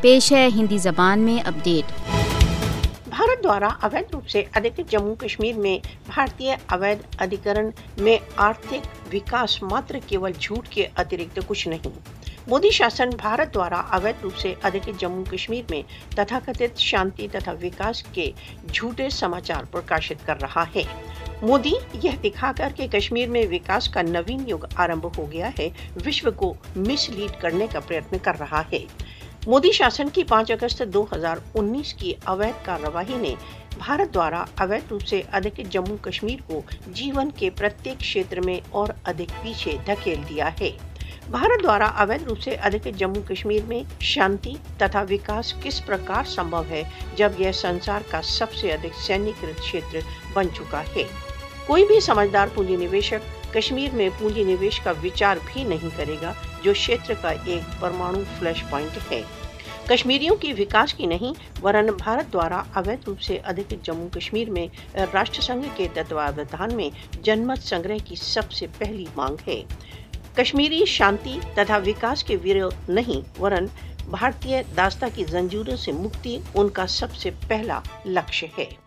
पेश है हिंदी जबान में अपडेट। भारत द्वारा अवैध रूप से अधिकृत जम्मू कश्मीर में भारतीय अवैध अधिकरण में आर्थिक विकास मात्र केवल झूठ के अतिरिक्त कुछ नहीं। मोदी शासन भारत द्वारा अवैध रूप से अधिकृत जम्मू कश्मीर में तथाकथित शांति तथा विकास के झूठे समाचार प्रकाशित कर रहा है। मोदी यह दिखाकर कि कश्मीर में विकास का नवीन युग आरंभ हो गया है, विश्व को मिसलीड करने का प्रयत्न कर रहा है। मोदी शासन की 5 अगस्त 2019 की अवैध कार्यवाही ने भारत द्वारा अवैध रूप से अधिकृत जम्मू कश्मीर को जीवन के प्रत्येक क्षेत्र में और अधिक पीछे धकेल दिया है। भारत द्वारा अवैध रूप से अधिकृत जम्मू कश्मीर में शांति तथा विकास किस प्रकार संभव है जब यह संसार का सबसे अधिक सैन्यीकृत क्षेत्र बन चुका है। कोई भी समझदार पूंजी निवेशक कश्मीर में पूंजी निवेश का विचार भी नहीं करेगा, जो क्षेत्र का एक परमाणु फ्लैश पॉइंट है। कश्मीरियों की विकास की नहीं, वरन भारत द्वारा अवैध रूप से अधिकृत जम्मू कश्मीर में राष्ट्रसंघ के तत्वावधान में जनमत संग्रह की सबसे पहली मांग है। कश्मीरी शांति तथा विकास के विरोध नहीं, वरन भारतीय दास्ता की जंजीरों से मुक्ति उनका सबसे पहला लक्ष्य है।